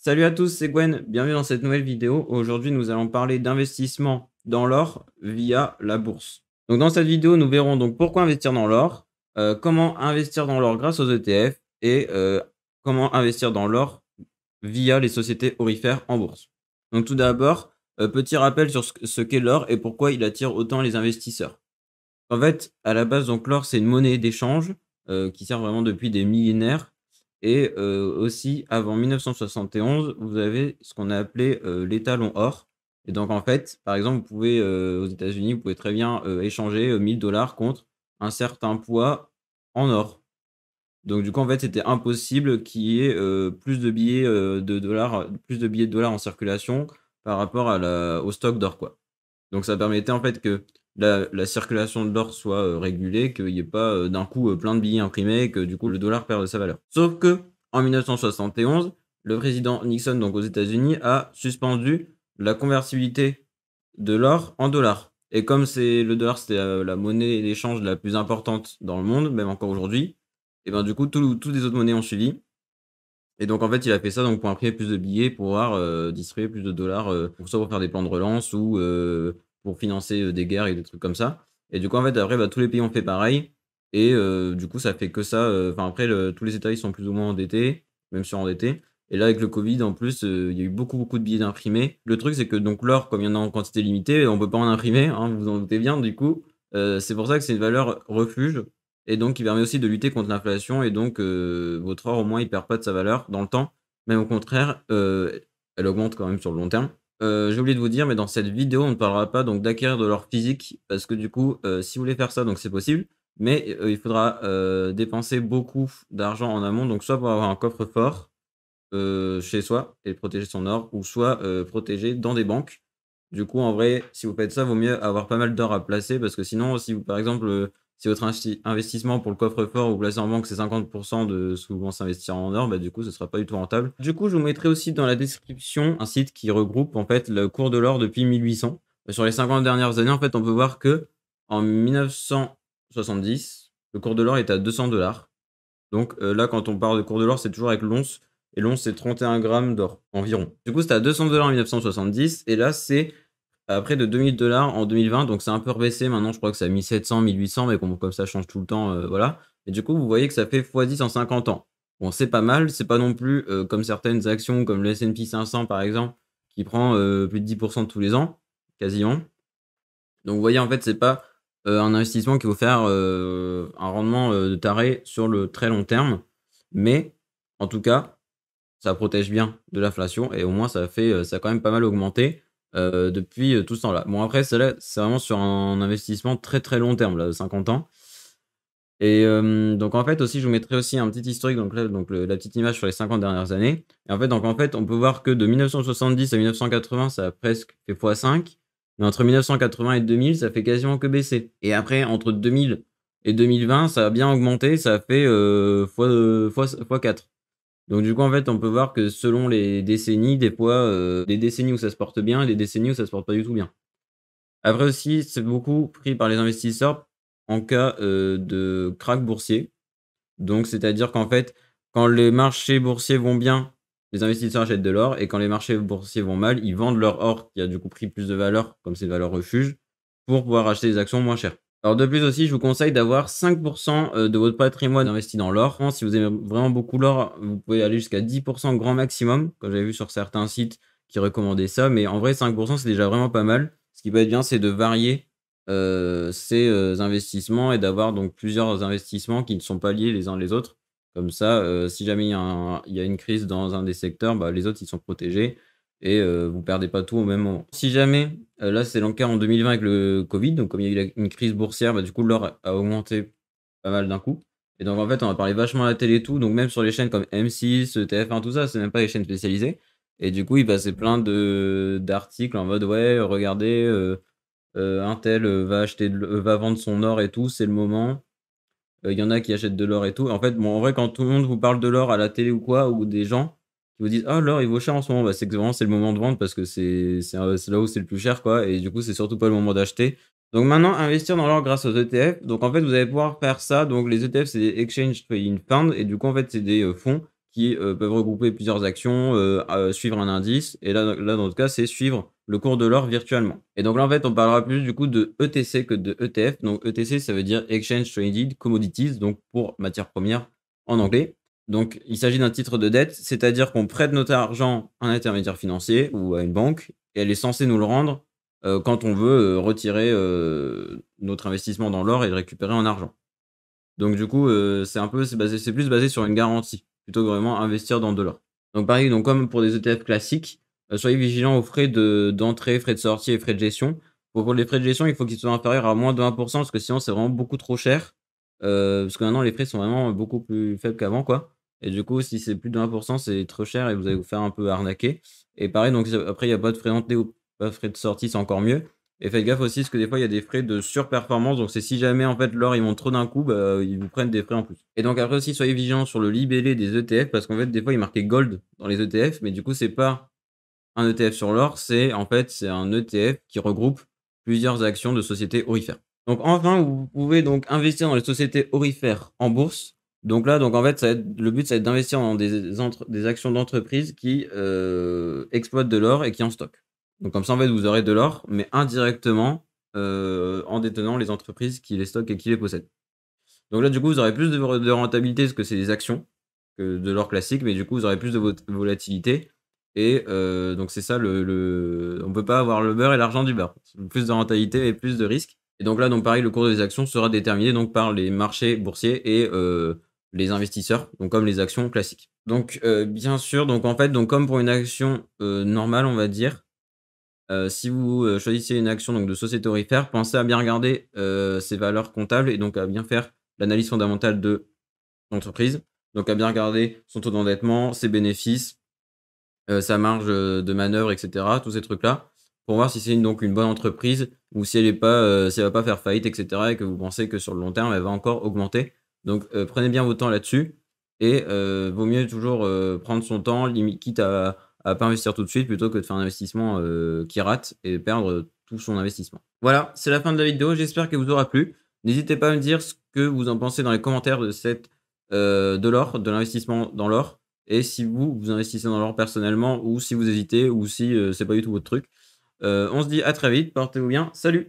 Salut à tous, c'est Gwen, bienvenue dans cette nouvelle vidéo. Aujourd'hui, nous allons parler d'investissement dans l'or via la bourse. Donc dans cette vidéo, nous verrons donc pourquoi investir dans l'or, comment investir dans l'or grâce aux ETF et comment investir dans l'or via les sociétés aurifères en bourse. Donc tout d'abord, petit rappel sur ce qu'est l'or et pourquoi il attire autant les investisseurs. En fait, à la base, donc l'or, c'est une monnaie d'échange qui sert vraiment depuis des millénaires. Et aussi, avant 1971, vous avez ce qu'on a appelé l'étalon or. Et donc, en fait, par exemple, vous pouvez, aux États-Unis, vous pouvez très bien échanger 1000 $ contre un certain poids en or. Donc, du coup, en fait, c'était impossible qu'il y ait plus de billets de dollars, plus de billets de dollars en circulation par rapport au stock d'or, quoi. Donc ça permettait en fait que la circulation de l'or soit, régulée, qu'il y ait pas, d'un coup, plein de billets imprimés et que du coup le dollar perde de sa valeur. Sauf qu'en 1971, le président Nixon, donc aux États-Unis, a suspendu la convertibilité de l'or en dollars. Et comme le dollar, c'était, la monnaie d'échange la plus importante dans le monde, même encore aujourd'hui, et ben, du coup, toutes les autres monnaies ont suivi. Et donc en fait, il a fait ça donc pour imprimer plus de billets, pour pouvoir, distribuer plus de dollars, pour soit pour faire des plans de relance ou, pour financer, des guerres et des trucs comme ça. Et du coup, en fait, après, bah, tous les pays ont fait pareil et du coup, ça fait que ça, enfin après tous les États, ils sont plus ou moins endettés, même surendettés. Et là, avec le Covid, en plus, il y a eu beaucoup, beaucoup de billets d'imprimés. Le truc, c'est que donc l'or, comme il y en a en quantité limitée, on peut pas en imprimer, hein, vous vous en doutez bien, du coup. C'est pour ça que c'est une valeur refuge et donc, il permet aussi de lutter contre l'inflation et donc, votre or, au moins, il perd pas de sa valeur dans le temps. Même au contraire, elle augmente quand même sur le long terme. J'ai oublié de vous dire, mais dans cette vidéo, on ne parlera pas donc d'acquérir de l'or physique parce que du coup, si vous voulez faire ça, donc c'est possible, mais, il faudra, dépenser beaucoup d'argent en amont, donc soit pour avoir un coffre-fort, chez soi et protéger son or ou soit, protéger dans des banques. Du coup, en vrai, si vous faites ça, vaut mieux avoir pas mal d'or à placer parce que sinon, si vous par exemple, si votre investissement pour le coffre-fort, vous placez en banque, c'est 50 de ce que vous pensez investir en or, bah, du coup, ce sera pas du tout rentable. Du coup, je vous mettrai aussi dans la description un site qui regroupe, en fait, le cours de l'or depuis 1800. Sur les 50 dernières années, en fait, on peut voir qu'en 1970, le cours de l'or était à 200 $. Donc là, quand on parle de cours de l'or, c'est toujours avec l'once et l'once, c'est 31 grammes d'or environ. Du coup, c'était à 200 $ en 1970 et là, c'est à près de 2000 $ en 2020, donc c'est un peu rebaissé. Maintenant, je crois que c'est à 1700, 1800, mais comme ça change tout le temps, voilà. Et du coup, vous voyez que ça fait x10 en 50 ans. Bon, c'est pas mal, c'est pas non plus comme certaines actions, comme le S&P 500 par exemple, qui prend plus de 10% tous les ans, quasiment. Donc vous voyez, en fait, c'est pas, un investissement qui va vous faire, un rendement, de taré sur le très long terme. Mais en tout cas, ça protège bien de l'inflation et au moins ça a quand même pas mal augmenté, depuis, tout ce temps-là. Bon après celle-là, c'est vraiment sur un investissement très, très long terme là, de 50 ans et donc en fait aussi je vous mettrai aussi un petit historique donc là donc la petite image sur les 50 dernières années et en fait on peut voir que de 1970 à 1980 ça a presque fait x5 mais entre 1980 et 2000 ça fait quasiment que baisser et après entre 2000 et 2020 ça a bien augmenté, ça a fait, fois 4. Donc du coup, en fait, on peut voir que selon les décennies, des fois, des décennies où ça se porte bien et des décennies où ça se porte pas du tout bien. Après aussi, c'est beaucoup pris par les investisseurs en cas, de krach boursier. Donc c'est-à-dire qu'en fait, quand les marchés boursiers vont bien, les investisseurs achètent de l'or et quand les marchés boursiers vont mal, ils vendent leur or qui a du coup pris plus de valeur, comme c'est une valeur refuge, pour pouvoir acheter des actions moins chères. Alors de plus aussi, je vous conseille d'avoir 5 de votre patrimoine investi dans l'or. Si vous aimez vraiment beaucoup l'or, vous pouvez aller jusqu'à 10 grand maximum, comme j'avais vu sur certains sites qui recommandaient ça, mais en vrai 5 c'est déjà vraiment pas mal. Ce qui peut être bien, c'est de varier, ses, investissements et d'avoir donc plusieurs investissements qui ne sont pas liés les uns les autres. Comme ça, si jamais il y a une crise dans un des secteurs, bah, les autres, ils sont protégés et vous perdez pas tout au même moment. Si jamais, là, c'est le cas en 2020 avec le Covid, donc comme il y a eu une crise boursière, bah, du coup, l'or a augmenté pas mal d'un coup et donc en fait, on a parlé vachement à la télé et tout, donc même sur les chaînes comme M6, TF1, tout ça, c'est même pas les chaînes spécialisées et du coup, il passait plein d'articles en mode: «Ouais, regardez, untel, va acheter va vendre son or et tout, c'est le moment». Il y en a qui achètent de l'or et tout. En fait, bon, en vrai, quand tout le monde vous parle de l'or à la télé ou quoi, ou des gens qui vous disent: «Ah, l'or, il vaut cher en ce moment», bah, c'est que vraiment, c'est le moment de vendre parce que c'est là où c'est le plus cher, quoi et du coup, c'est surtout pas le moment d'acheter. Donc maintenant, investir dans l'or grâce aux ETF. Donc en fait, vous allez pouvoir faire ça. Donc les ETF, c'est des Exchange Traded Funds et du coup, en fait, c'est des, fonds qui peuvent regrouper plusieurs actions, suivre un indice. Et là, dans notre cas, c'est suivre le cours de l'or virtuellement. Et donc là, en fait, on parlera plus du coup de ETC que de ETF. Donc ETC, ça veut dire Exchange Traded Commodities, donc pour matières premières en anglais. Donc il s'agit d'un titre de dette, c'est-à-dire qu'on prête notre argent à un intermédiaire financier ou à une banque, et elle est censée nous le rendre quand on veut retirer notre investissement dans l'or et le récupérer en argent. Donc du coup, c'est plus basé sur une garantie, plutôt que vraiment investir dans de l'or. Donc pareil, donc comme pour des ETF classiques, soyez vigilants aux frais d'entrée, frais de sortie et frais de gestion. Pour les frais de gestion, il faut qu'ils soient inférieurs à moins de 1 parce que sinon c'est vraiment beaucoup trop cher. Parce que maintenant les frais sont vraiment beaucoup plus faibles qu'avant, quoi. Et du coup, si c'est plus de 1 c'est trop cher et vous allez vous faire un peu arnaquer. Et pareil, donc après il y a pas de frais d'entrée ou pas de frais de sortie, c'est encore mieux. Et faites gaffe aussi parce que des fois, il y a des frais de surperformance. Donc, c'est si jamais en fait l'or il monte trop d'un coup, bah, ils vous prennent des frais en plus. Et donc après aussi, soyez vigilants sur le libellé des ETF parce qu'en fait, des fois, il est marqué gold dans les ETF, mais du coup, c'est pas un ETF sur l'or, c'est en fait c'est un ETF qui regroupe plusieurs actions de sociétés aurifères. Donc enfin, vous pouvez donc investir dans les sociétés aurifères en bourse. Donc là, donc en fait, le but, ça va être d'investir dans des actions d'entreprises qui exploitent de l'or et qui en stockent. Donc comme ça, en fait, vous aurez de l'or, mais indirectement en détenant les entreprises qui les stockent et qui les possèdent. Donc là, du coup, vous aurez plus de rentabilité parce que c'est des actions que de l'or classique, mais du coup, vous aurez plus de volatilité. Et donc c'est ça on peut pas avoir le beurre et l'argent du beurre. Plus de rentabilité et plus de risques. Et donc là, donc pareil, le cours des actions sera déterminé donc par les marchés boursiers et les investisseurs, donc comme les actions classiques. Donc bien sûr, donc en fait, donc comme pour une action normale, on va dire, si vous choisissez une action donc de société aurifère, pensez à bien regarder ses valeurs comptables et donc à bien faire l'analyse fondamentale de l'entreprise. Donc à bien regarder son taux d'endettement, ses bénéfices, sa marge de manœuvre, et cetera, tous ces trucs-là, pour voir si c'est donc une bonne entreprise ou si elle va pas faire faillite, et cetera, et que vous pensez que sur le long terme, elle va encore augmenter. Donc prenez bien votre temps là-dessus et vaut mieux toujours prendre son temps, quitte à pas investir tout de suite plutôt que de faire un investissement qui rate et perdre tout son investissement. Voilà, c'est la fin de la vidéo, j'espère qu'elle vous aura plu. N'hésitez pas à me dire ce que vous en pensez dans les commentaires de l'or, de l'investissement dans l'or. Et si vous investissez dans l'or personnellement ou si vous hésitez ou si c'est pas du tout votre truc. On se dit à très vite, portez-vous bien, salut!